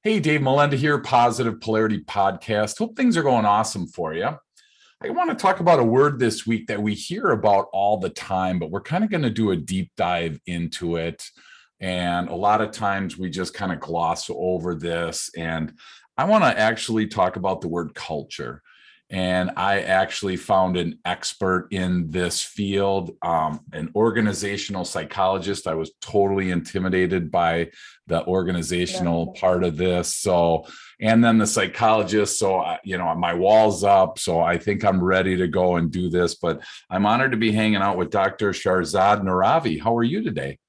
Hey, Dave Melinda here, Positive Polarity Podcast. Hope things are going awesome for you. I want to talk about a word this week that we hear about all the time, but we're kind of going to do a deep dive into it. And a lot of times we just kind of gloss over this. And I want to actually talk about the word culture. And I actually found an expert in this field, an organizational psychologist. I was totally intimidated by the organizational part of this. So, and then the psychologist. So, my wall's up. So I think I'm ready to go and do this. But I'm honored to be hanging out with Dr. Shahrzad Noovari. How are you today?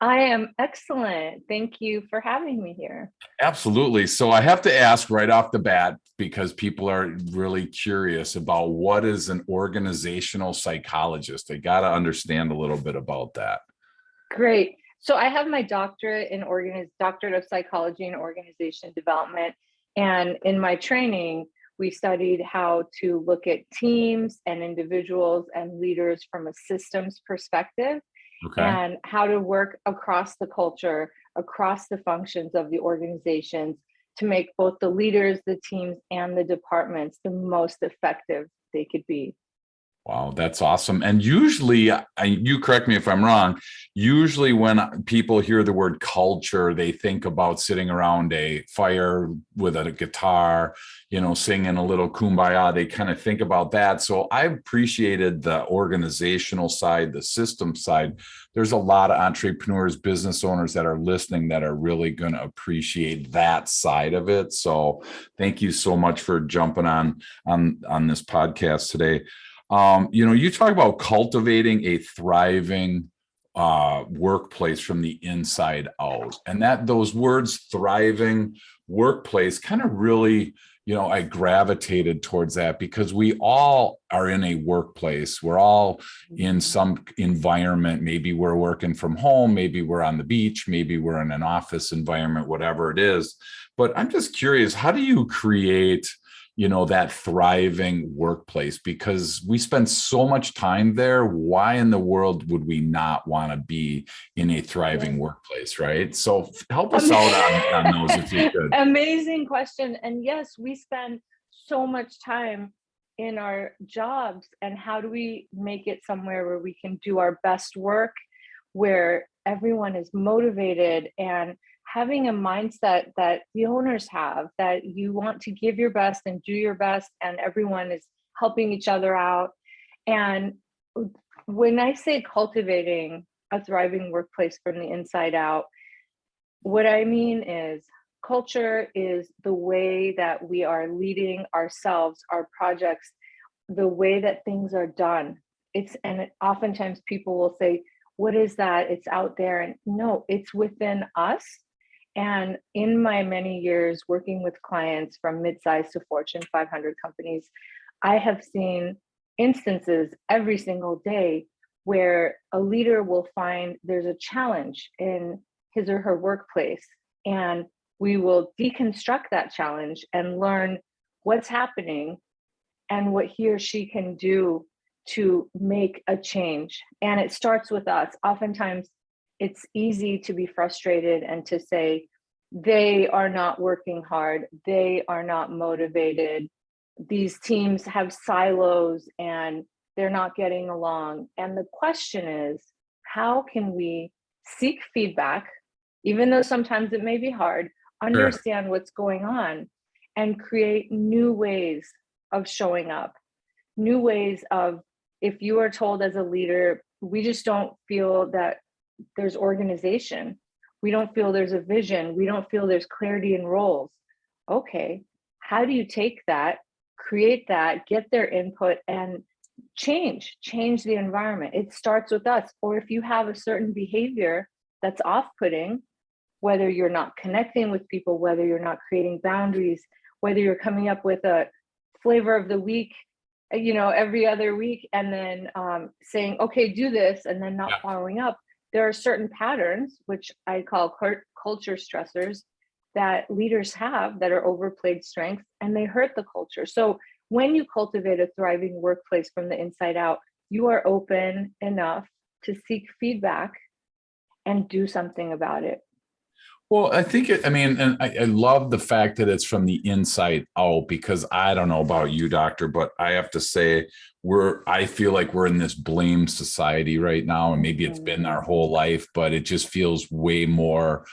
I am excellent. Thank you for having me here. Absolutely. So I have to ask right off the bat, because people are really curious about what is an organizational psychologist. They got to understand a little bit about that. Great. So I have my doctorate of psychology and organization development. And in my training, we studied how to look at teams and individuals and leaders from a systems perspective. Okay. And how to work across the culture, across the functions of the organizations to make both the leaders, the teams, and the departments the most effective they could be. Wow, that's awesome. And usually, you correct me if I'm wrong, usually when people hear the word culture, they think about sitting around a fire with a guitar, singing a little kumbaya. They kind of think about that. So I appreciated the organizational side, the system side. There's a lot of entrepreneurs, business owners that are listening that are really going to appreciate that side of it. So thank you so much for jumping on this podcast today. You talk about cultivating a thriving workplace from the inside out, and that those words thriving workplace kind of really, I gravitated towards that because we all are in a workplace. We're all in some environment. Maybe we're working from home, maybe we're on the beach, maybe we're in an office environment, whatever it is. But I'm just curious, how do you create that thriving workplace? Because we spend so much time there. Why in the world would we not want to be in a thriving workplace, right? So help us out on those if you could. Amazing question. And yes, we spend so much time in our jobs. And how do we make it somewhere where we can do our best work, where everyone is motivated and having a mindset that the owners have, that you want to give your best and do your best, and everyone is helping each other out. And when I say cultivating a thriving workplace from the inside out, what I mean is culture is the way that we are leading ourselves, our projects, the way that things are done. Oftentimes people will say, what is that? It's out there. And no, it's within us. And in my many years working with clients from mid-sized to Fortune 500 companies, I have seen instances every single day where a leader will find there's a challenge in his or her workplace, and we will deconstruct that challenge and learn what's happening and what he or she can do to make a change. And it starts with us. Oftentimes, it's easy to be frustrated and to say, they are not working hard, they are not motivated, these teams have silos and they're not getting along. And the question is, how can we seek feedback, even though sometimes it may be hard, understand what's going on, and create new ways of showing up, new ways of, if you are told as a leader, we just don't feel that there's organization, we don't feel there's a vision, we don't feel there's clarity in roles. Okay, how do you take that, create that, get their input, and change the environment? It starts with us. Or if you have a certain behavior that's off-putting, whether you're not connecting with people, whether you're not creating boundaries, whether you're coming up with a flavor of the week, every other week, and then saying, okay, do this, and then not following up. There are certain patterns, which I call culture stressors, that leaders have that are overplayed strengths, and they hurt the culture. So when you cultivate a thriving workplace from the inside out, you are open enough to seek feedback and do something about it. Well, I think I mean, and I love the fact that it's from the inside out because I don't know about you, doctor, but I have to say I feel like we're in this blame society right now. And maybe it's been Mhm. our whole life, but it just feels way more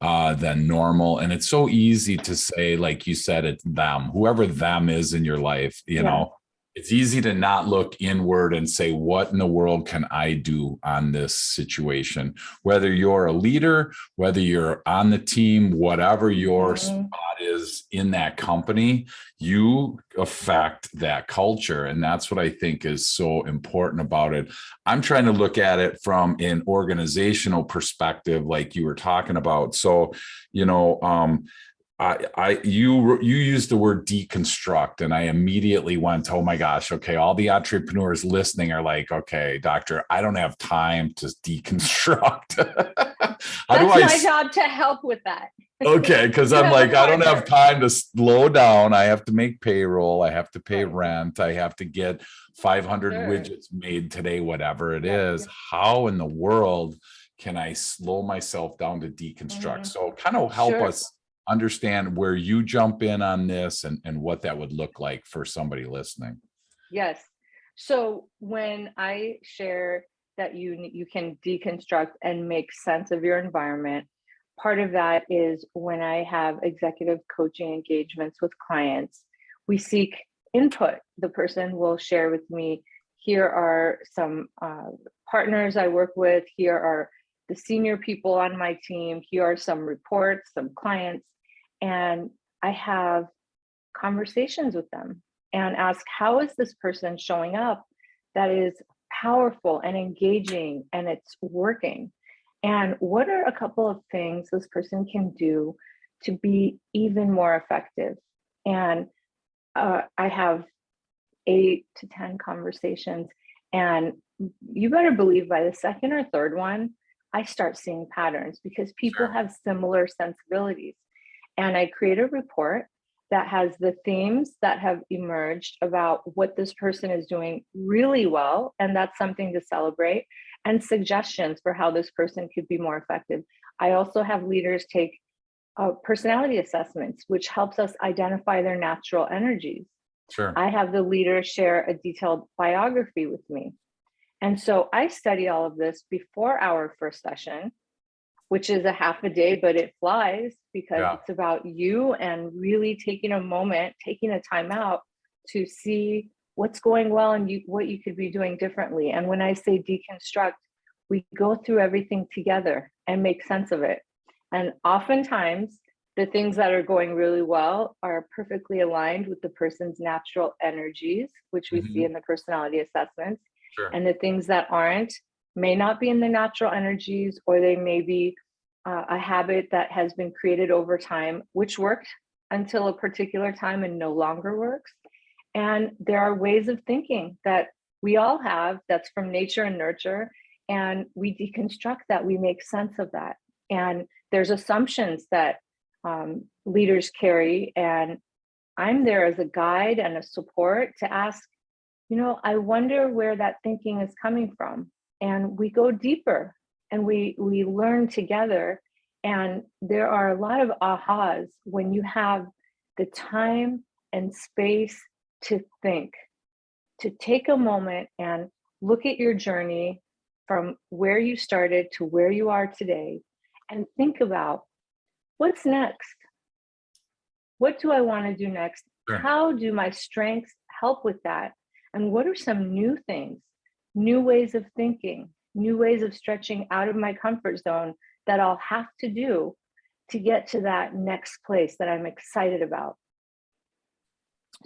than normal. And it's so easy to say, like you said, it's them, whoever them is in your life, Yeah. it's easy to not look inward and say, what in the world can I do on this situation? Whether you're a leader, whether you're on the team, whatever your Mhm. spot is in that company, you affect that culture. And that's what I think is so important about it. I'm trying to look at it from an organizational perspective, like you were talking about. So, you know, you used the word deconstruct, and I immediately went, oh my gosh, okay, all the entrepreneurs listening are like, okay, doctor, I don't have time to deconstruct. How do That's I my job to help with that. Okay, because You I'm have a like, I don't have partner. time to slow down. I have to make payroll. I have to pay Right. rent. I have to get 500 Sure. widgets made today, whatever it Yep. is. How in the world can I slow myself down to deconstruct? Mhm. So, kind of help Sure. us understand where you jump in on this and what that would look like for somebody listening. Yes. So when I share that you can deconstruct and make sense of your environment, part of that is when I have executive coaching engagements with clients, we seek input. The person will share with me, here are some partners I work with, here are the senior people on my team, here are some reports, some clients, and I have conversations with them and ask, how is this person showing up that is powerful and engaging and it's working? And what are a couple of things this person can do to be even more effective? And I have 8 to 10 conversations. And you better believe by the second or third one, I start seeing patterns because people Sure. have similar sensibilities. And I create a report that has the themes that have emerged about what this person is doing really well. And that's something to celebrate, and suggestions for how this person could be more effective. I also have leaders take personality assessments, which helps us identify their natural energies. Sure. I have the leader share a detailed biography with me. And so I study all of this before our first session, which is a half a day, but it flies because Yeah. it's about you and really taking a moment, taking a time out to see what's going well and what you could be doing differently. And when I say deconstruct, we go through everything together and make sense of it. And oftentimes, the things that are going really well are perfectly aligned with the person's natural energies, which we see Mhm. in the personality assessments. Sure. And the things that aren't may not be in the natural energies, or they may be a habit that has been created over time, which worked until a particular time and no longer works. And there are ways of thinking that we all have that's from nature and nurture. And we deconstruct that, we make sense of that. And there's assumptions that leaders carry. And I'm there as a guide and a support to ask, I wonder where that thinking is coming from. And we go deeper and we learn together. And there are a lot of ahas when you have the time and space to think, to take a moment and look at your journey from where you started to where you are today and think about, what's next? What do I want to do next? Sure. How do my strengths help with that? And what are some new things, new ways of thinking, new ways of stretching out of my comfort zone that I'll have to do to get to that next place that I'm excited about?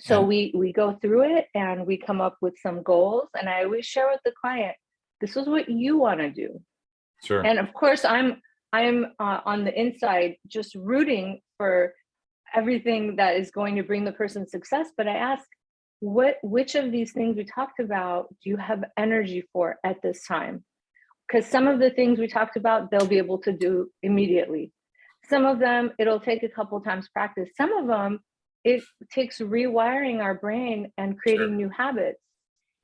So And we go through it and we come up with some goals. And I always share with the client, this is what you want to do. sure. And of course, I'm on the inside just rooting for everything that is going to bring the person success. But I ask, which of these things we talked about do you have energy for at this time? Because some of the things we talked about, they'll be able to do immediately. Some of them, it'll take a couple times practice. Some of them, it takes rewiring our brain and Sure. creating new habits.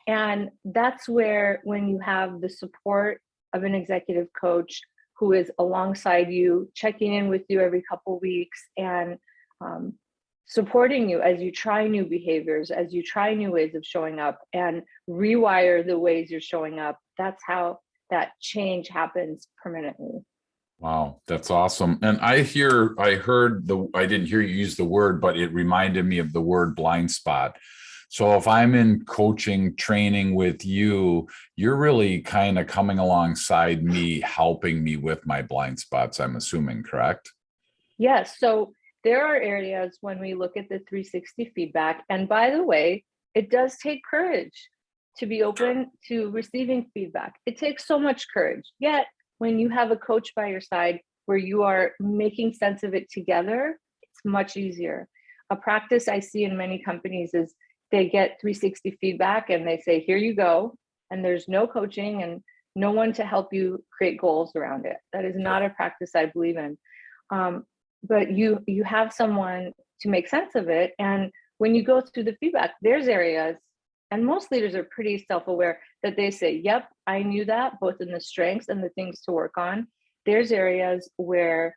And that's where, when you have the support of an executive coach, who is alongside you, checking in with you every couple weeks, and supporting you as you try new behaviors, as you try new ways of showing up and rewire the ways you're showing up. That's how that change happens permanently. Wow, that's awesome. And I heard I didn't hear you use the word, but it reminded me of the word blind spot. So if I'm in coaching training with you, you're really kind of coming alongside me, helping me with my blind spots, I'm assuming, correct? Yes. So there are areas when we look at the 360 feedback. And by the way, it does take courage to be open to receiving feedback. It takes so much courage. Yet, when you have a coach by your side where you are making sense of it together, it's much easier. A practice I see in many companies is they get 360 feedback and they say, here you go. And there's no coaching and no one to help you create goals around it. That is not a practice I believe in. But you have someone to make sense of it. And when you go through the feedback, there's areas, and most leaders are pretty self-aware, that they say, yep, I knew that, both in the strengths and the things to work on. There's areas where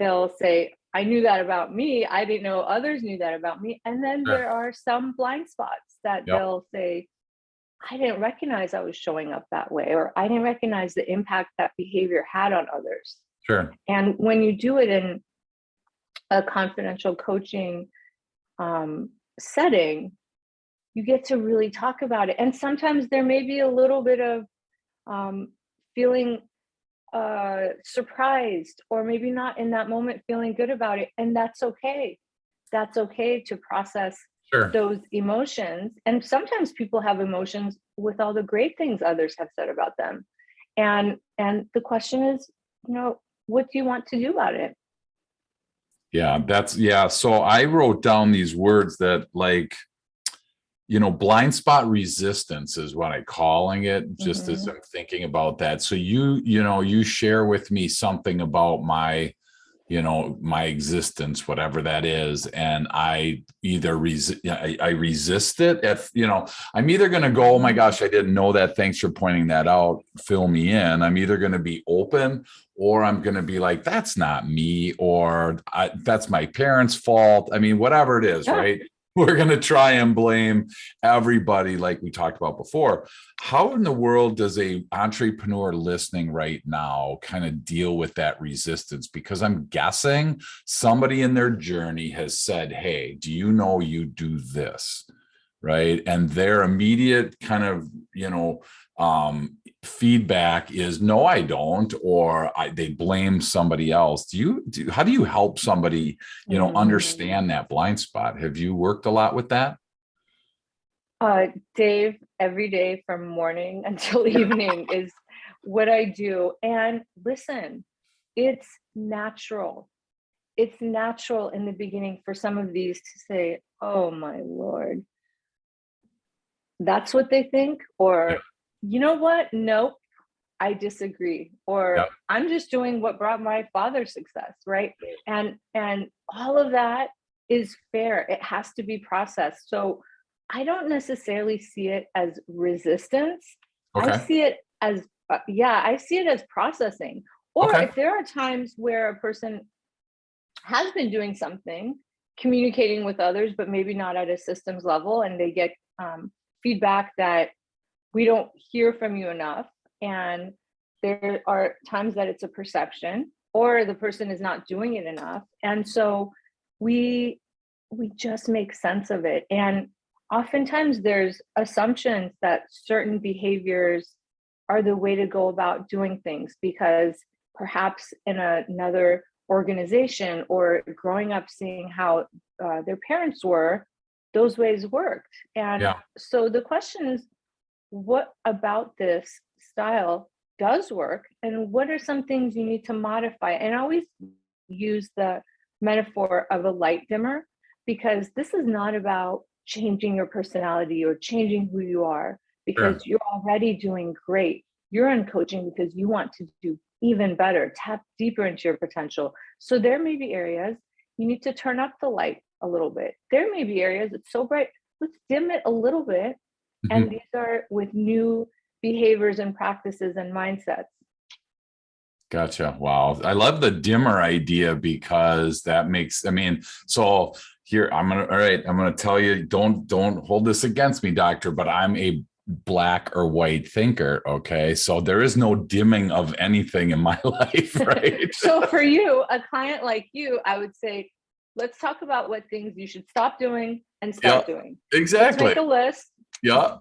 they'll say, I knew that about me. I didn't know others knew that about me. And then Sure. there are some blind spots that Yep. they'll say, I didn't recognize I was showing up that way, or I didn't recognize the impact that behavior had on others. Sure. And when you do it in a confidential coaching setting, you get to really talk about it. And sometimes there may be a little bit of feeling surprised, or maybe not in that moment feeling good about it. And that's okay. That's okay to process Sure. those emotions. And sometimes people have emotions with all the great things others have said about them. And the question is, what do you want to do about it? Yeah. So I wrote down these words that, like, blind spot resistance is what I'm calling it, just as I'm thinking about that. So you share with me something about my existence, whatever that is. And I either I resist it. I'm either going to go, oh my gosh, I didn't know that. Thanks for pointing that out. Fill me in. I'm either going to be open, or I'm going to be like, that's not me, or that's my parents' fault. I mean, whatever it is, right? We're going to try and blame everybody, like we talked about before. How in the world does a entrepreneur listening right now kind of deal with that resistance? Because I'm guessing somebody in their journey has said, hey, do you know you do this? Right. And their immediate kind of, feedback is, no, I don't, or they blame somebody else. How do you help somebody, understand that blind spot? Have you worked a lot with that? Dave, every day from morning until evening is what I do. And listen, it's natural. It's natural in the beginning for some of these to say, oh my Lord, that's what they think. Or, Yeah. you know what? Nope, I disagree. Or Yep. I'm just doing what brought my father success, right? And all of that is fair. It has to be processed. So I don't necessarily see it as resistance. I Okay. see it as I see it as processing. Or Okay. if there are times where a person has been doing something, communicating with others, but maybe not at a systems level, and they get feedback that we don't hear from you enough. And there are times that it's a perception, or the person is not doing it enough. And so we just make sense of it. And oftentimes there's assumptions that certain behaviors are the way to go about doing things, because perhaps in another organization, or growing up seeing how their parents were, those ways worked. And Yeah. so the question is, what about this style does work, and what are some things you need to modify? And I always use the metaphor of a light dimmer, because this is not about changing your personality or changing who you are, Sure. because you're already doing great. You're in coaching because you want to do even better, tap deeper into your potential. So there may be areas you need to turn up the light a little bit. There may be areas it's so bright, let's dim it a little bit. And these are with new behaviors and practices and mindsets. Gotcha. Wow. I love the dimmer idea because that makes, I mean, so here all right, I'm gonna tell you, don't hold this against me, doctor, but I'm a black or white thinker. Okay. So there is no dimming of anything in my life, right? So for you, a client like you, I would say, let's talk about what things you should stop doing and Yeah, start doing. Let's exactly. make a list. Yeah.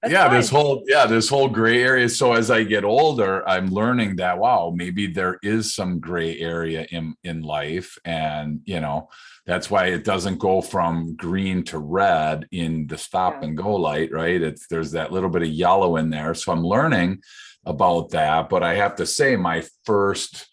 That's Yeah, fine. this whole gray area. So as I get older, I'm learning that wow, maybe there is some gray area in life, and that's why it doesn't go from green to red in the stop Yeah. and go light, right? There's that little bit of yellow in there. So I'm learning about that, but I have to say my first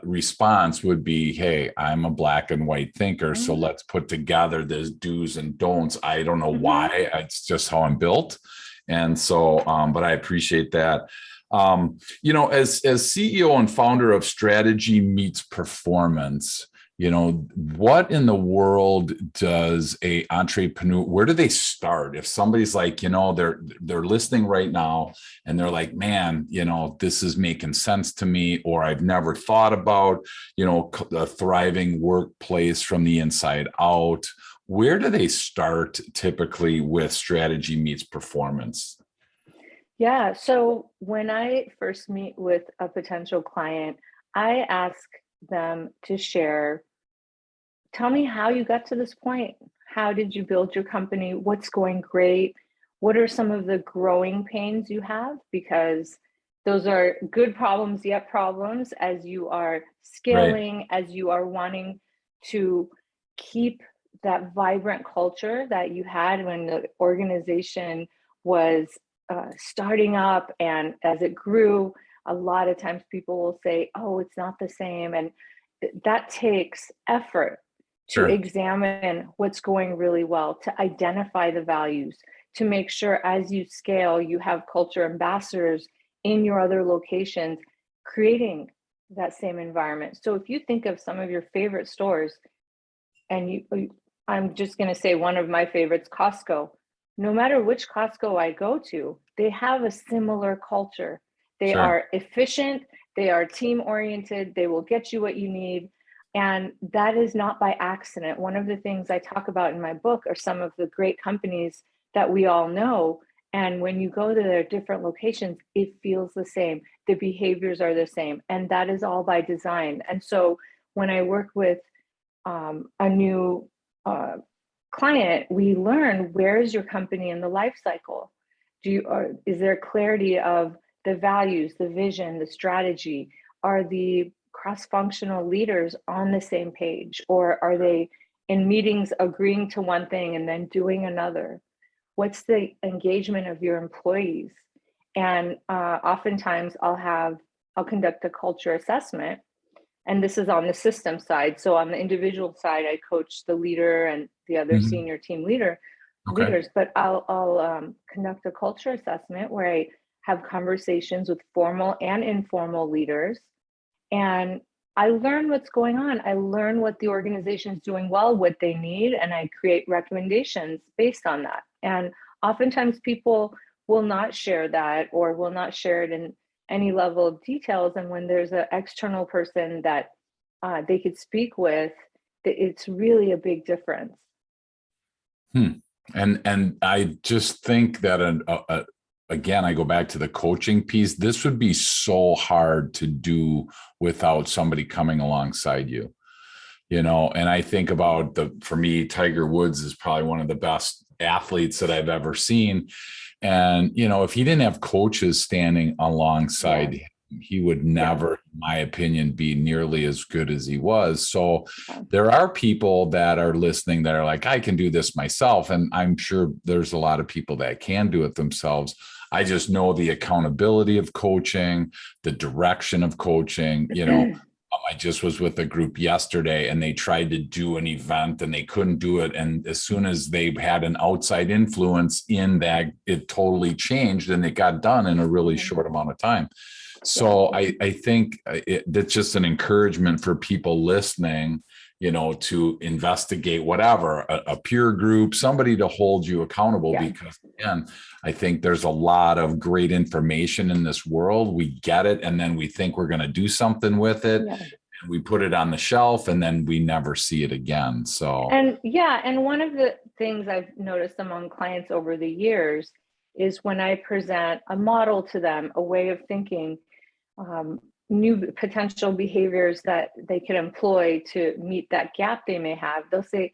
response would be, hey, I'm a black and white thinker, so Mm-hmm. let's put together this do's and don'ts. I don't know Mm-hmm. why, it's just how I'm built. And so but I appreciate that. As CEO and founder of Strategy Meets Performance, what in the world does a entrepreneur, where do they start? If somebody's like, they're listening right now and they're like, man, this is making sense to me, or I've never thought about, a thriving workplace from the inside out. Where do they start typically with Strategy Meets Performance? Yeah. So when I first meet with a potential client, I ask them to share, tell me how you got to this point. How did you build your company? What's going great? What are some of the growing pains you have? Because those are good problems, yet problems as you are Right. scaling, as you are wanting to keep that vibrant culture that you had when the organization was starting up. And as it grew, a lot of times people will say, oh, it's not the same. And that takes effort to Sure. examine what's going really well, to identify the values, to make sure as you scale, you have culture ambassadors in your other locations, creating that same environment. So if you think of some of your favorite stores, and I'm just going to say one of my favorites, Costco. No matter which Costco I go to, they have a similar culture. They Sure. are efficient, they are team oriented, they will get you what you need. And that is not by accident. One of the things I talk about in my book are some of the great companies that we all know. And when you go to their different locations, it feels the same. The behaviors are the same. And that is all by design. And so when I work with a new client, we learn, where is your company in the life cycle? Is there clarity of the values, the vision, the strategy? Are the cross-functional leaders on the same page, or are they in meetings agreeing to one thing and then doing another? What's the engagement of your employees? And oftentimes I'll conduct a culture assessment, and this is on the system side. So on the individual side, I coach the leader and the other Mhm. senior team Okay. leaders, but I'll conduct a culture assessment where I have conversations with formal and informal leaders, and I learn what's going on. I learn what the organization is doing well, what they need, and I create recommendations based on that. And oftentimes people will not share that, or will not share it in any level of details. And when there's an external person that they could speak with, it's really a big difference. Hmm. And I just think that again, I go back to the coaching piece. This would be so hard to do without somebody coming alongside you. And I think about for me, Tiger Woods is probably one of the best athletes that I've ever seen. And, if he didn't have coaches standing alongside Yes. him, he would Yeah. never, in my opinion, be nearly as good as he was. So Yeah. there are people that are listening that are like, I can do this myself. And I'm sure there's a lot of people that can do it themselves. I just know the accountability of coaching, the direction of coaching. I just was with a group yesterday and they tried to do an event and they couldn't do it. And as soon as they had an outside influence in that, it totally changed and it got done in a really short amount of time. Yeah. So I think that's just an encouragement for people listening. to investigate whatever, a peer group, somebody to hold you accountable. Yeah. Because again, I think there's a lot of great information in this world. We get it, and then we think we're going to do something with it. Yeah. And we put it on the shelf, and then we never see it again. So, And one of the things I've noticed among clients over the years is when I present a model to them, a way of thinking, um, new potential behaviors that they could employ to meet that gap they may have, they'll say,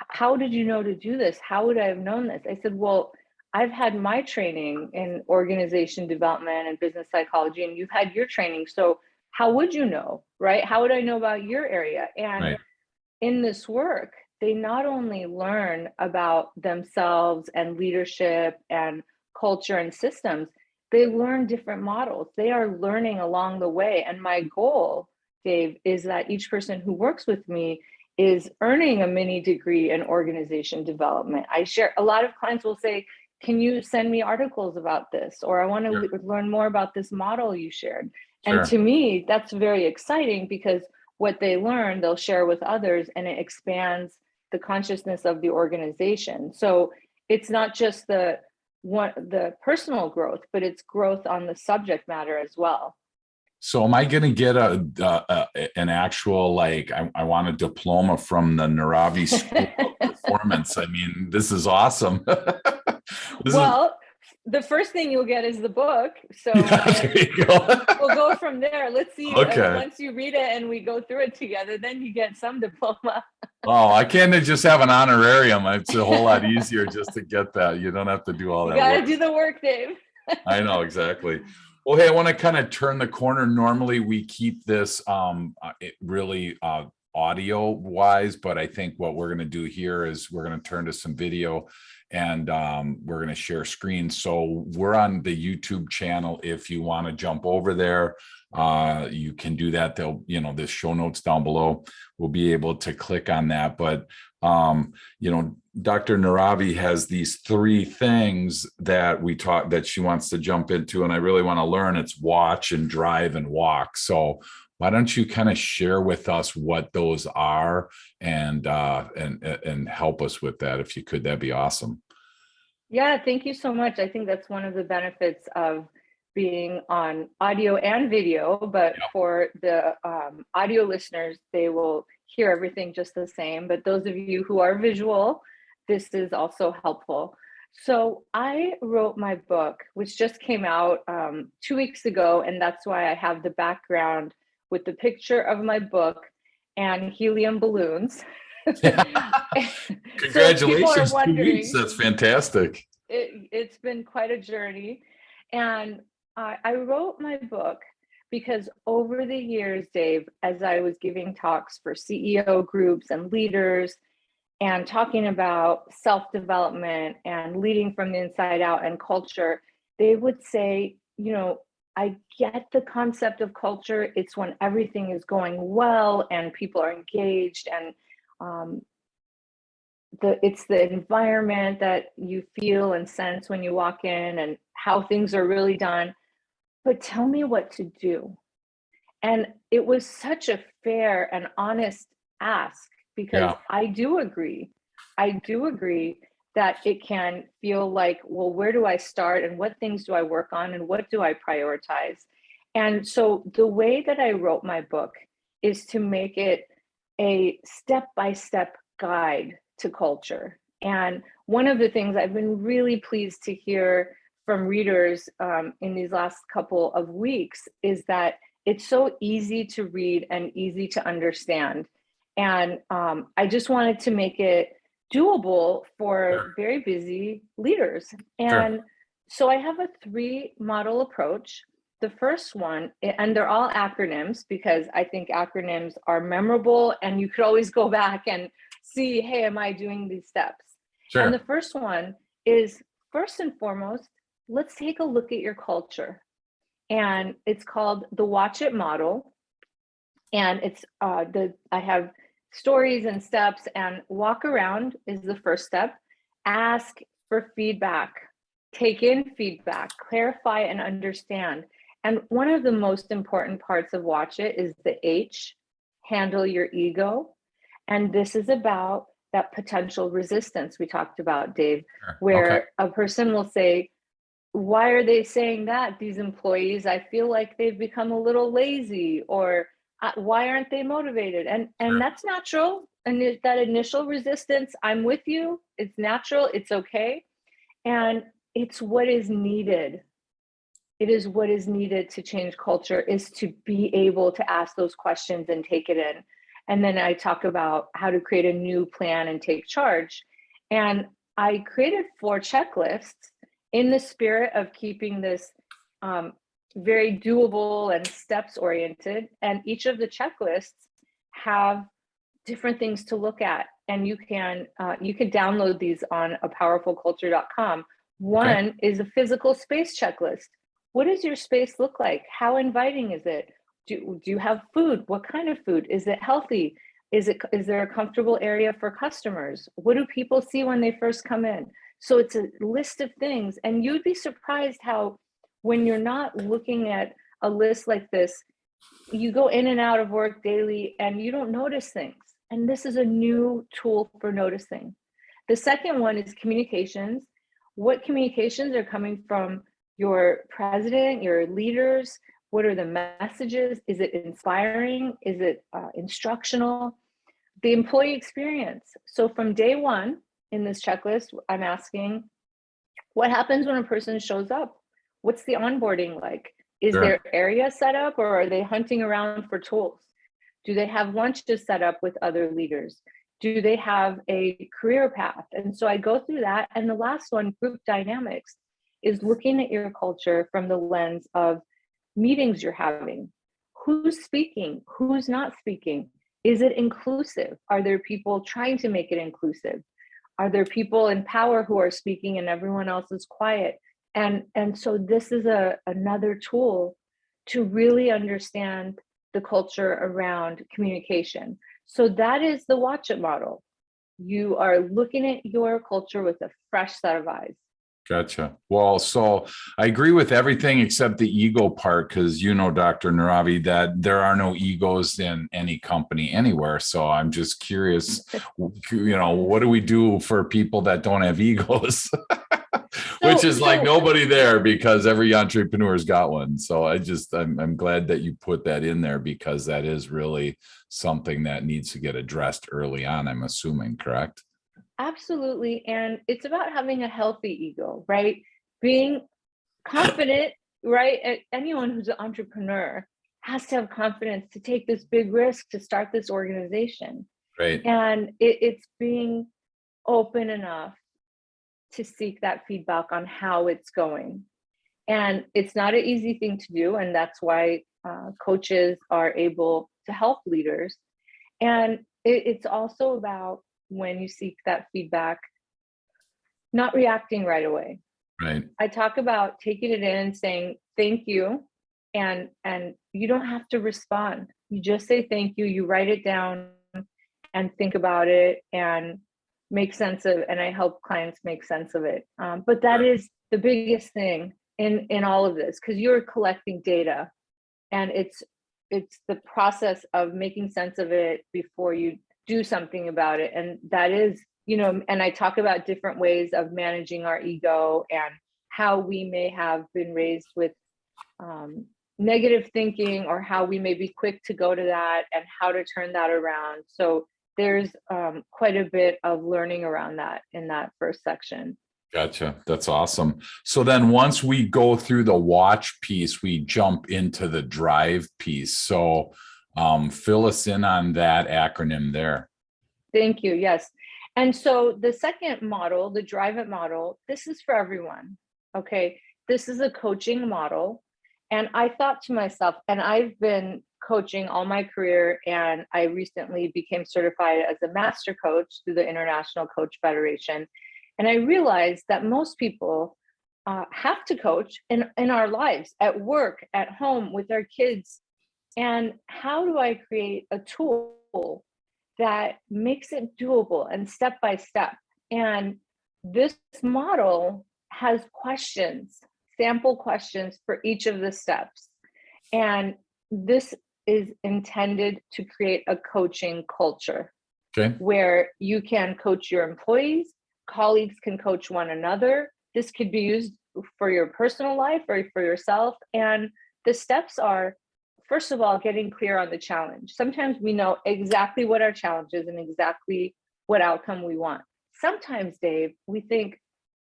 how did you know to do this? How would I have known this? I said, well, I've had my training in organization development and business psychology, and you've had your training. So how would you know, right? How would I know about your area? And right. in this work, they not only learn about themselves and leadership and culture and systems, they learn different models. They are learning along the way. And my goal, Dave, is that each person who works with me is earning a mini degree in organization development. I share, a lot of clients will say, can you send me articles about this? Or I want to learn more about this model you shared. And Sure. to me, that's very exciting because what they learn, they'll share with others, and it expands the consciousness of the organization. So it's not just the personal growth, but it's growth on the subject matter as well. So am I going to get an actual, like, I want a diploma from the Noovari School of Performance? I mean, this is awesome. Well, the first thing you'll get is the book. So there you go. we'll go from there. Let's see. Okay. Once you read it and we go through it together, then you get some diploma. Oh, I can't just have an honorarium. It's a whole lot easier just to get that. You don't have to do all that You got to work. do the work, Dave. I know, exactly. Well, hey, I want to kind of turn the corner. Normally we keep this really audio wise, but I think what we're going to do here is we're going to turn to some video, and we're going to share screens. So we're on the YouTube channel. If you want to jump over there, you can do that. They'll, the show notes down below, we'll be able to click on that. But Dr. Noovari has these 3 things that we talk that she wants to jump into, and I really want to learn. It's watch and drive and walk. So why don't you kind of share with us what those are, and help us with that if you could? That'd be awesome. Yeah, thank you so much. I think that's one of the benefits of being on audio and video, but for the audio listeners, they will hear everything just the same. But those of you who are visual, this is also helpful. So I wrote my book, which just came out 2 weeks ago, and that's why I have the background with the picture of my book and helium balloons. Congratulations, so 2 weeks. That's fantastic. It's been quite a journey. And I wrote my book because over the years, Dave, as I was giving talks for CEO groups and leaders and talking about self-development and leading from the inside out and culture, they would say, I get the concept of culture. It's when everything is going well and people are engaged, and it's the environment that you feel and sense when you walk in and how things are really done. But tell me what to do. And it was such a fair and honest ask, because I do agree that it can feel like, well, where do I start, and what things do I work on, and what do I prioritize? And so the way that I wrote my book is to make it a step-by-step guide to culture. And one of the things I've been really pleased to hear from readers in these last couple of weeks is that it's so easy to read and easy to understand. And I just wanted to make it doable for very busy leaders. And so I have a 3 model approach. The first one, and they're all acronyms because I think acronyms are memorable, and you could always go back and see, hey, am I doing these steps? And the first one is, first and foremost, let's take a look at your culture. And it's called the Watch It model. And it's I have stories and steps, and walk around is the first step. Ask for feedback, take in feedback, clarify and understand. And one of the most important parts of Watch It is the H, handle your ego. And this is about that potential resistance we talked about, Dave, Sure. Okay. where a person will say, why are they saying that, these employees? I feel like they've become a little lazy, or why aren't they motivated? And Sure. that's natural. And that initial resistance, I'm with you. It's natural. It's okay. And it's what is needed. It is what is needed to change culture, is to be able to ask those questions and take it in. And then I talk about how to create a new plan and take charge. And I created 4 checklists in the spirit of keeping this very doable and steps oriented. And each of the checklists have different things to look at. And you can download these on apowerfulculture.com. Okay. One is a physical space checklist. What does your space look like? How inviting is it? Do you have food? What kind of food? Is it healthy? Is there a comfortable area for customers? What do people see when they first come in? So it's a list of things, and you'd be surprised how, when you're not looking at a list like this, you go in and out of work daily and you don't notice things. And this is a new tool for noticing. The second one is communications. What communications are coming from your president, your leaders? What are the messages? Is it inspiring? Is it instructional? The employee experience. So from day one in this checklist, I'm asking, what happens when a person shows up? What's the onboarding like? Is Sure. their area set up, or are they hunting around for tools? Do they have lunches set up with other leaders? Do they have a career path? And so I go through that. And the last one, group dynamics, is looking at your culture from the lens of meetings you're having. Who's speaking? Who's not speaking? Is it inclusive? Are there people trying to make it inclusive? Are there people in power who are speaking and everyone else is quiet? And so this is another tool to really understand the culture around communication. So that is the watch it model. You are looking at your culture with a fresh set of eyes. Gotcha. Well, so I agree with everything except the ego part, because Dr. Noovari, that there are no egos in any company anywhere. So I'm just curious, what do we do for people that don't have egos? Which is like nobody there, because every entrepreneur's got one. So I'm glad that you put that in there, because that is really something that needs to get addressed early on, I'm assuming, correct? Absolutely. And it's about having a healthy ego, right? Being confident, right? Anyone who's an entrepreneur has to have confidence to take this big risk to start this organization. Right. And it's being open enough to seek that feedback on how it's going. And it's not an easy thing to do. And that's why coaches are able to help leaders. And it's also about, when you seek that feedback, not reacting right away. Right. I talk about taking it in, saying thank you, and you don't have to respond. You just say thank you, you write it down and think about it and make sense of, and I help clients make sense of it. But that is the biggest thing in all of this, because you're collecting data, and it's the process of making sense of it before you do something about it. And that is, and I talk about different ways of managing our ego, and how we may have been raised with negative thinking, or how we may be quick to go to that, and how to turn that around. So there's quite a bit of learning around that in that first section. Gotcha. That's awesome. So then once we go through the watch piece, we jump into the drive piece. So fill us in on that acronym there. Thank you. Yes. And so the second model, the drive it model, this is for everyone. Okay. This is a coaching model. And I thought to myself, and I've been coaching all my career, and I recently became certified as a master coach through the International Coach Federation. And I realized that most people have to coach in our lives, at work, at home, with our kids. And how do I create a tool that makes it doable and step by step? And this model has questions, sample questions for each of the steps. And this is intended to create a coaching culture. Okay. where you can coach your employees, colleagues can coach one another. This could be used for your personal life or for yourself. And the steps are, first of all, getting clear on the challenge. Sometimes we know exactly what our challenge is and exactly what outcome we want. Sometimes, Dave, we think,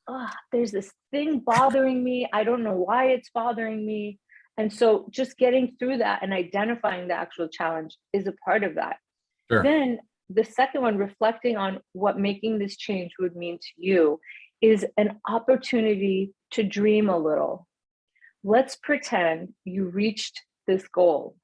oh, there's this thing bothering me. I don't know why it's bothering me. And so just getting through that and identifying the actual challenge is a part of that. Sure. Then the second one, reflecting on what making this change would mean to you, is an opportunity to dream a little. Let's pretend you reached this goal.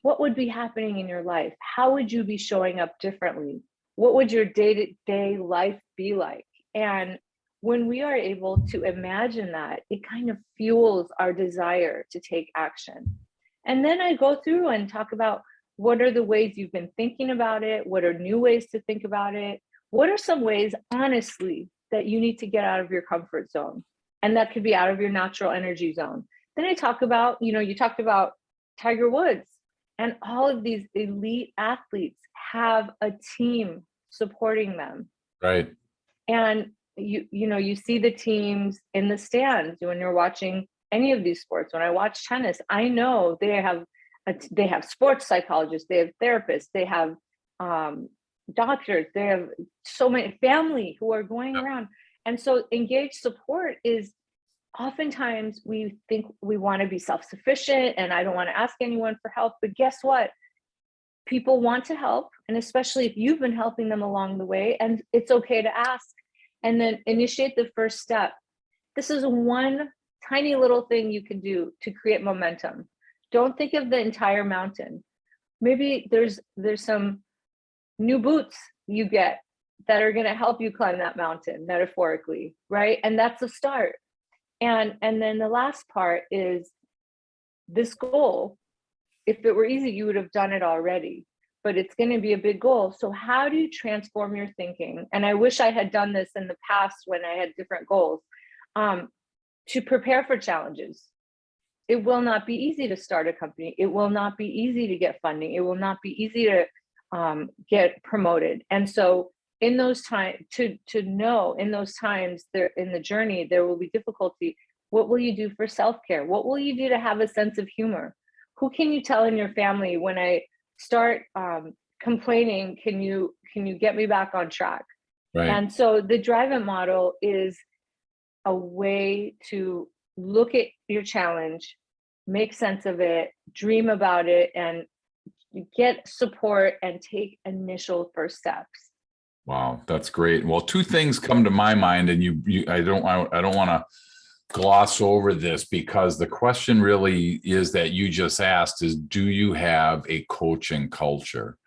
What would be happening in your life? How would you be showing up differently? What would your day-to-day life be like? And when we are able to imagine that, it kind of fuels our desire to take action. And then I go through and talk about what are the ways you've been thinking about it? What are new ways to think about it? What are some ways, honestly, that you need to get out of your comfort zone? And that could be out of your natural energy zone. Then I talk about, you talked about Tiger Woods, and all of these elite athletes have a team supporting them. Right. And you see the teams in the stands when you're watching any of these sports. When I watch tennis, I know they have sports psychologists, they have therapists, they have doctors, they have so many family who are going around. And so engaged support is, oftentimes we think we want to be self-sufficient and I don't want to ask anyone for help, but guess what? People want to help, and especially if you've been helping them along the way, and it's okay to ask. And then initiate the first step. This is one tiny little thing you can do to create momentum. Don't think of the entire mountain. Maybe there's some new boots you get that are going to help you climb that mountain, metaphorically, right? And that's a start. And then the last part is this goal. If it were easy, you would have done it already, but it's going to be a big goal. So how do you transform your thinking? And I wish I had done this in the past when I had different goals, to prepare for challenges. It will not be easy to start a company. It will not be easy to get funding. It will not be easy to get promoted. And so in those times, to know in those times there in the journey, there will be difficulty. What will you do for self-care? What will you do to have a sense of humor? Who can you tell in your family when I start complaining, can you get me back on track? Right. And so the drive-in model is a way to look at your challenge, make sense of it, dream about it, and get support and take initial first steps. Wow, that's great. Well, two things come to my mind, and I don't want to gloss over this, because the question really is that you just asked is, do you have a coaching culture?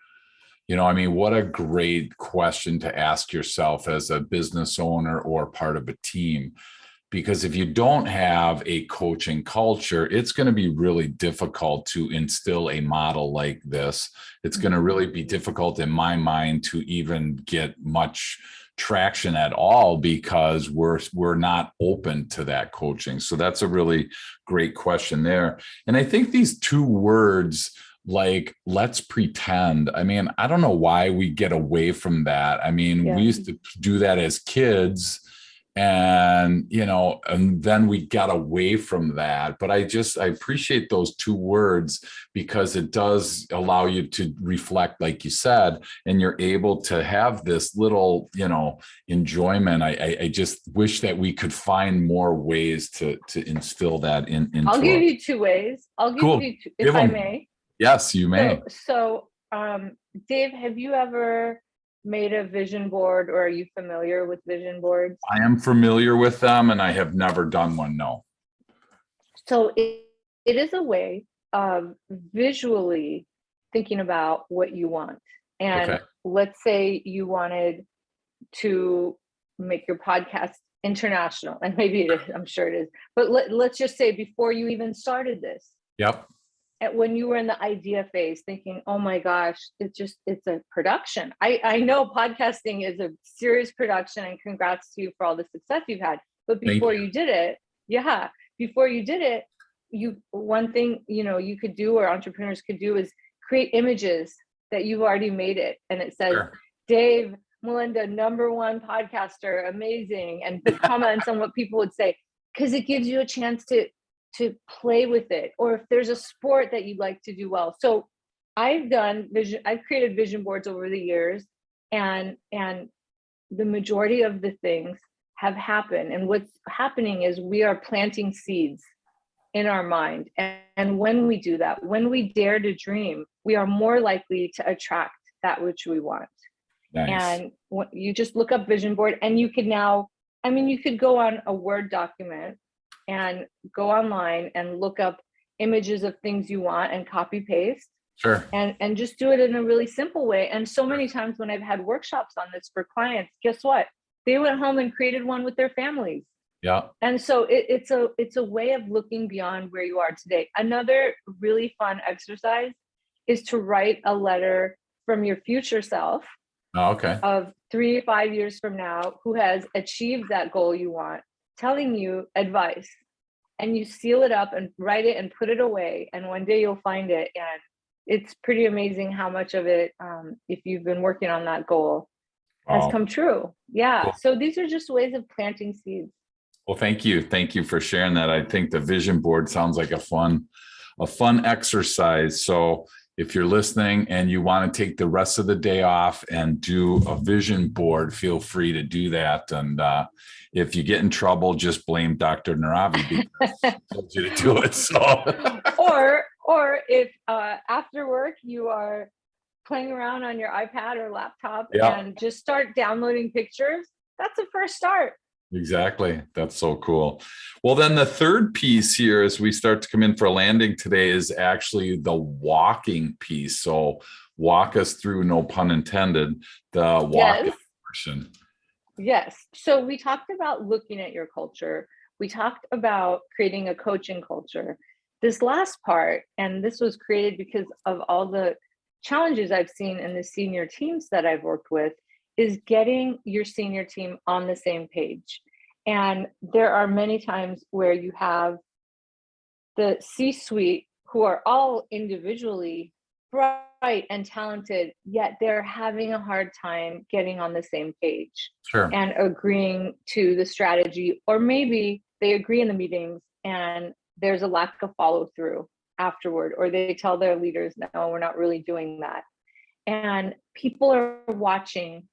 I mean, what a great question to ask yourself as a business owner or part of a team. Because if you don't have a coaching culture, it's going to be really difficult to instill a model like this. It's going to really be difficult in my mind to even get much traction at all, because we're not open to that coaching. So that's a really great question there. And I think these two words, like, let's pretend, I mean, I don't know why we get away from that. I mean, we used to do that as kids, and and then we got away from that. But I appreciate those two words, because it does allow you to reflect, like you said, and you're able to have this little enjoyment. I just wish that we could find more ways to instill that into I'll give you two ways. Cool. You two, if I may. Yes, you may. So Dave, have you ever made a vision board, or are you familiar with vision boards? I am familiar with them, and I have never done one, no. So it is a way of visually thinking about what you want. And Okay. let's say you wanted to make your podcast international, and maybe it is, I'm sure it is, but let's just say before you even started this. Yep. When you were in the idea phase, thinking, oh my gosh, it's a production. I know podcasting is a serious production, and congrats to you for all the success you've had. But before you did it, one thing you could do, or entrepreneurs could do, is create images that you've already made it. And it says, Sure. Dave, Melinda, #1 podcaster, amazing. And put comments on what people would say, because it gives you a chance to play with it. Or if there's a sport that you'd like to do well. So I've created vision boards over the years, and the majority of the things have happened. And what's happening is we are planting seeds in our mind. And when we do that, when we dare to dream, we are more likely to attract that which we want. Nice. And you just look up vision board, and you could now, I mean, you could go on a Word document and go online and look up images of things you want and copy paste. Sure. And just do it in a really simple way. And so many times when I've had workshops on this for clients, guess what? They went home and created one with their families. Yeah. And so it's a way of looking beyond where you are today. Another really fun exercise is to write a letter from your future self Okay. of 3 to 5 years from now, who has achieved that goal you want, telling you advice. And you seal it up and write it and put it away. And one day you'll find it. And it's pretty amazing how much of it, if you've been working on that goal, has come true. Yeah. Cool. So these are just ways of planting seeds. Well, thank you. Thank you for sharing that. I think the vision board sounds like a fun exercise. So if you're listening and you want to take the rest of the day off and do a vision board, feel free to do that. And if you get in trouble, just blame Dr. Noovari because he told you to do it. So, or if after work you are playing around on your iPad or laptop and just start downloading pictures, that's a first start. Exactly. That's so cool. Well, then the third piece here as we start to come in for a landing today is actually the walking piece. So walk us through, no pun intended, the walking portion. Yes. So we talked about looking at your culture. We talked about creating a coaching culture. This last part, and this was created because of all the challenges I've seen in the senior teams that I've worked with, is getting your senior team on the same page. And there are many times where you have the C-suite who are all individually bright and talented, yet they're having a hard time getting on the same page and agreeing to the strategy. Or maybe they agree in the meetings and there's a lack of follow through afterward, or they tell their leaders, no, we're not really doing that. And people are watching.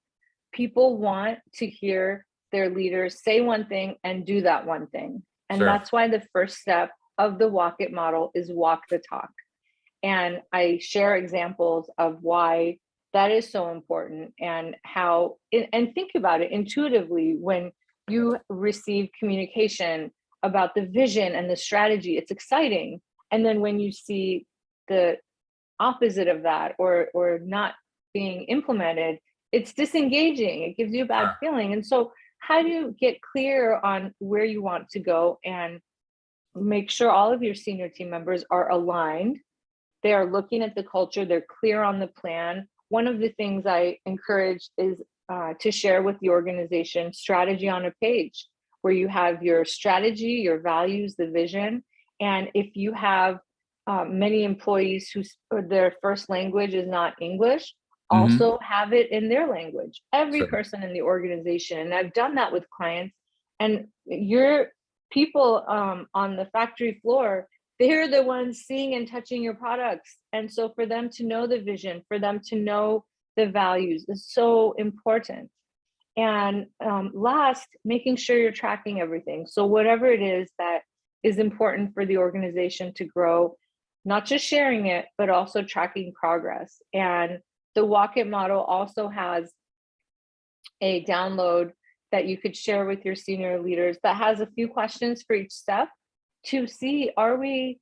People want to hear their leaders say one thing and do that one thing. And that's why the first step of the walk it model is walk the talk. And I share examples of why that is so important, and how, and think about it intuitively. When you receive communication about the vision and the strategy, it's exciting. And then when you see the opposite of that, or not being implemented, it's disengaging. It gives you a bad feeling. And so how do you get clear on where you want to go and make sure all of your senior team members are aligned? They are looking at the culture, they're clear on the plan. One of the things I encourage is to share with the organization strategy on a page, where you have your strategy, your values, the vision. And if you have many employees who their first language is not English, also have it in their language. Every person in the organization, and I've done that with clients, and your people on the factory floor, they're the ones seeing and touching your products. And so for them to know the vision, for them to know the values is so important. And last, making sure you're tracking everything. So whatever it is that is important for the organization to grow, not just sharing it, but also tracking progress. And the Walk It model also has a download that you could share with your senior leaders that has a few questions for each step to see, are we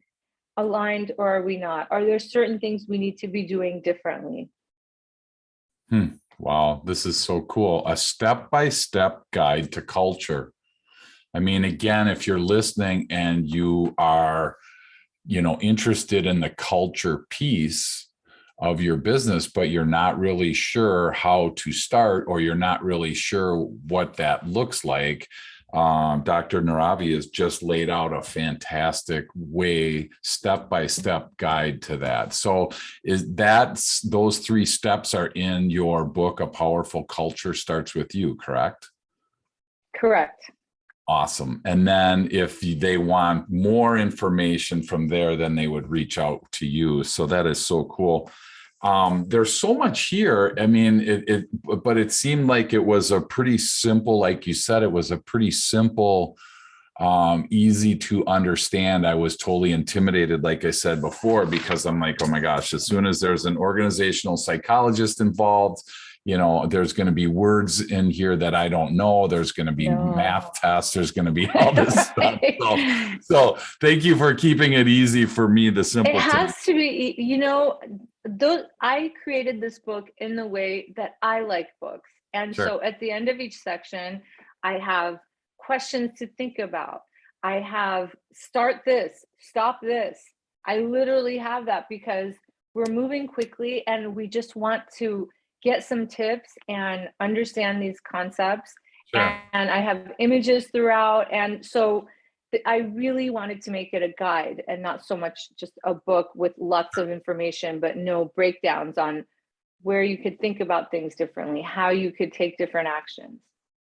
aligned or are we not? Are there certain things we need to be doing differently? Wow, this is so cool. A step-by-step guide to culture. I mean, again, if you're listening and you are, interested in the culture piece of your business, but you're not really sure how to start, or you're not really sure what that looks like, Dr. Noovari has just laid out a fantastic way, step-by-step guide to that. So those 3 steps are in your book, A Powerful Culture Starts With You, correct? Correct. Awesome. And then if they want more information from there, then they would reach out to you. So that is so cool. There's so much here. I mean, but it seemed like it was a pretty simple, like you said, it was a pretty simple, easy to understand. I was totally intimidated, like I said before, because I'm like, oh my gosh, as soon as there's an organizational psychologist involved, there's going to be words in here that I don't know. There's going to be math tests. There's going to be all this stuff. So thank you for keeping it easy for me, the simple. It has to be, I created this book in the way that I like books. And Sure. So at the end of each section, I have questions to think about. I have start this, stop this. I literally have that because we're moving quickly and we just want to get some tips and understand these concepts. Sure. And I have images throughout. And so I really wanted to make it a guide and not so much just a book with lots of information, but no breakdowns on where you could think about things differently, how you could take different actions.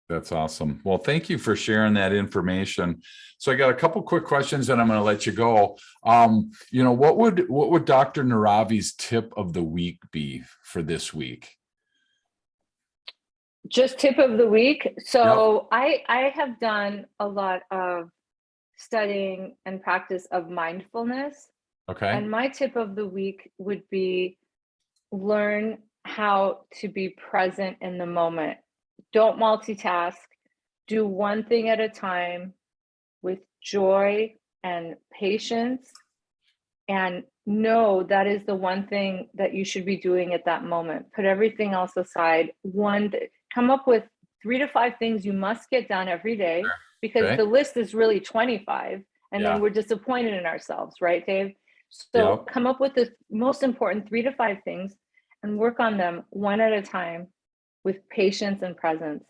That's awesome. Well, thank you for sharing that information. So I got a couple quick questions and I'm going to let you go. What would Dr. Nooravi's tip of the week be for this week? Just tip of the week. So yep. I have done a lot of studying and practice of mindfulness. Okay. And my tip of the week would be learn how to be present in the moment. Don't multitask. Do one thing at a time with joy and patience. And know that is the one thing that you should be doing at that moment. Put everything else aside. Come up with 3 to 5 things you must get done every day, because the list is really 25. And then we're disappointed in ourselves, right, Dave? So come up with the most important 3 to 5 things and work on them one at a time with patience and presence.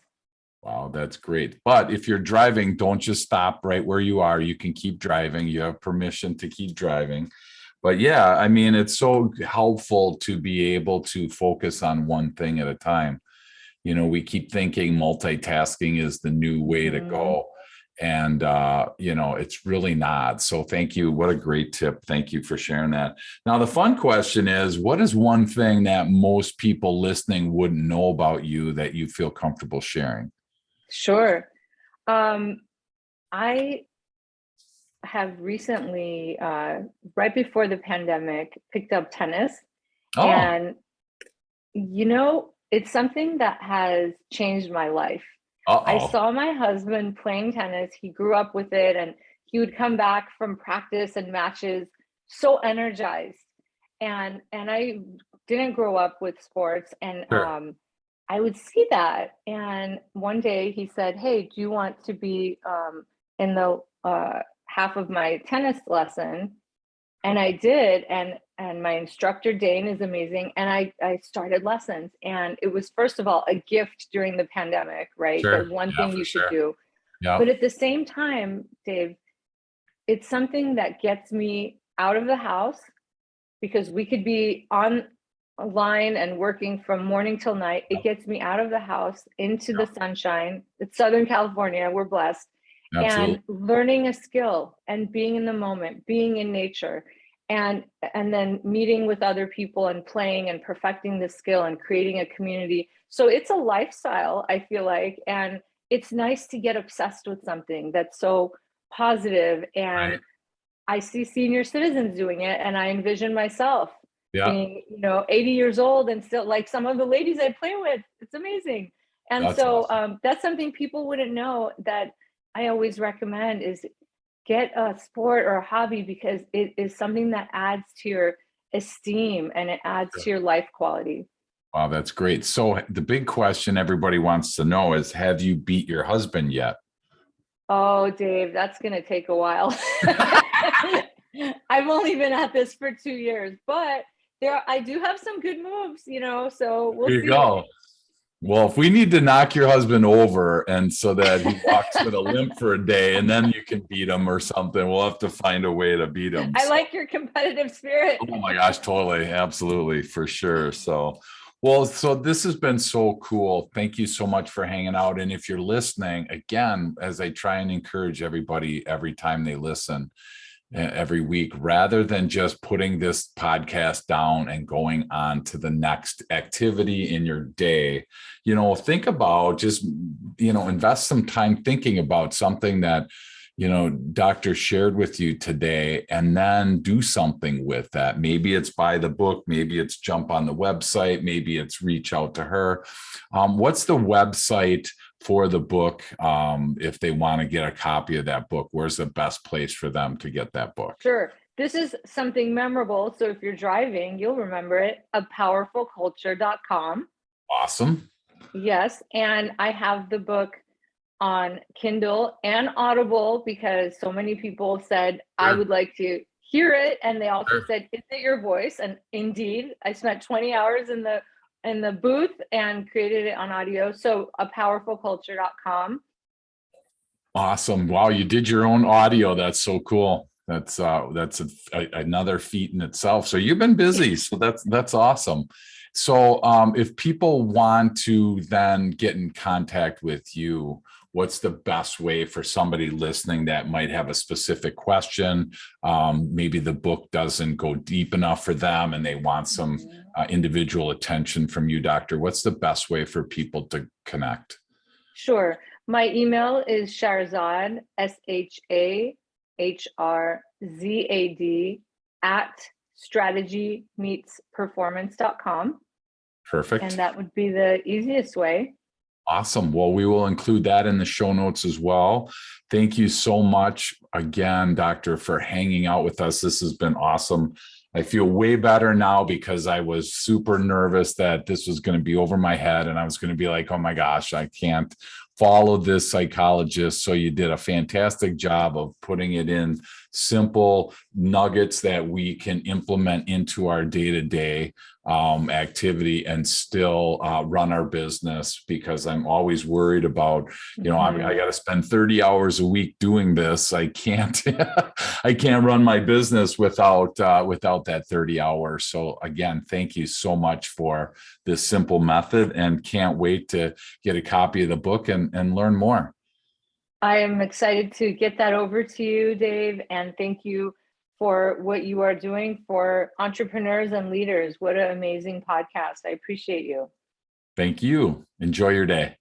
Wow, that's great. But if you're driving, don't just stop right where you are. You can keep driving. You have permission to keep driving. But yeah, I mean, it's so helpful to be able to focus on one thing at a time. We keep thinking multitasking is the new way to go. And, it's really not. So thank you. What a great tip. Thank you for sharing that. Now, the fun question is, what is one thing that most people listening wouldn't know about you that you feel comfortable sharing? Sure. I have recently, right before the pandemic, picked up tennis. Oh. And, it's something that has changed my life. I saw my husband playing tennis. He grew up with it, and he would come back from practice and matches so energized. And I didn't grow up with sports, and I would see that. And one day he said, "Hey, do you want to be in the half of my tennis lesson?" And I did, and my instructor Dane is amazing, and I started lessons, and it was, first of all, a gift during the pandemic, right? The one thing you should do. But at the same time, Dave, it's something that gets me out of the house, because we could be online and working from morning till night. It gets me out of the house into the sunshine. It's Southern California, we're blessed. Absolutely. And learning a skill and being in the moment, being in nature, and then meeting with other people and playing and perfecting the skill and creating a community. So it's a lifestyle, I feel like, and it's nice to get obsessed with something that's so positive. And I see senior citizens doing it, and I envision myself being, 80 years old and still, like some of the ladies I play with. It's amazing. And that's awesome. That's something people wouldn't know that I always recommend is get a sport or a hobby, because it is something that adds to your esteem and it adds to your life quality. Wow, that's great. So the big question everybody wants to know is, have you beat your husband yet? Oh, Dave, that's going to take a while. I've only been at this for 2 years, but I do have some good moves, so we'll see. There you go. Well, if we need to knock your husband over and so that he walks with a limp for a day and then you can beat him or something, we'll have to find a way to beat him. I like your competitive spirit. Oh my gosh, totally. Absolutely. For sure. So, well, so this has been so cool. Thank you so much for hanging out. And if you're listening, again, as I try and encourage everybody every time they listen, every week, rather than just putting this podcast down and going on to the next activity in your day, think about just, invest some time thinking about something that, doctor shared with you today, and then do something with that. Maybe it's buy the book, maybe it's jump on the website, maybe it's reach out to her. What's the website for the book? If they want to get a copy of that book, where's the best place for them to get that book? Sure. This is something memorable. So if you're driving, you'll remember it, apowerfulculture.com. Awesome. Yes. And I have the book on Kindle and Audible because so many people said, I would like to hear it. And they also said, is it your voice? And indeed, I spent 20 hours in the booth and created it on audio. So apowerfulculture.com. Awesome. Wow. You did your own audio. That's so cool. That's another feat in itself. So you've been busy. So that's awesome. So if people want to then get in contact with you, what's the best way for somebody listening that might have a specific question? Maybe the book doesn't go deep enough for them and they want some individual attention from you, doctor. What's the best way for people to connect? Sure. My email is Shahrzad, SHAHRZAD @strategymeetsperformance.com. Perfect. And that would be the easiest way. Awesome. Well, we will include that in the show notes as well. Thank you so much again, doctor, for hanging out with us. This has been awesome. I feel way better now because I was super nervous that this was going to be over my head and I was going to be like, oh my gosh, I can't follow this psychologist. So you did a fantastic job of putting it in simple nuggets that we can implement into our day-to-day activity and still run our business, because I'm always worried about, I got to spend 30 hours a week doing this. I can't, I can't run my business without that 30 hours. So again, thank you so much for this simple method, and can't wait to get a copy of the book and learn more. I am excited to get that over to you, Dave, and thank you for what you are doing for entrepreneurs and leaders. What an amazing podcast. I appreciate you. Thank you. Enjoy your day.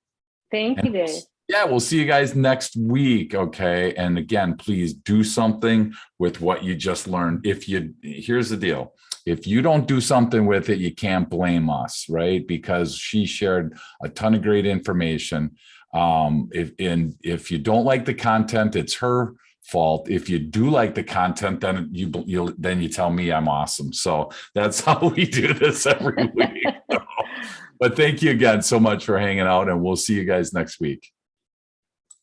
Thank you, Dave. Yeah, we'll see you guys next week. Okay. And again, please do something with what you just learned. Here's the deal. If you don't do something with it, you can't blame us, right? Because she shared a ton of great information. If you don't like the content, it's her fault. If you do like the content, then you tell me I'm awesome. So that's how we do this every week. But thank you again so much for hanging out, and we'll see you guys next week.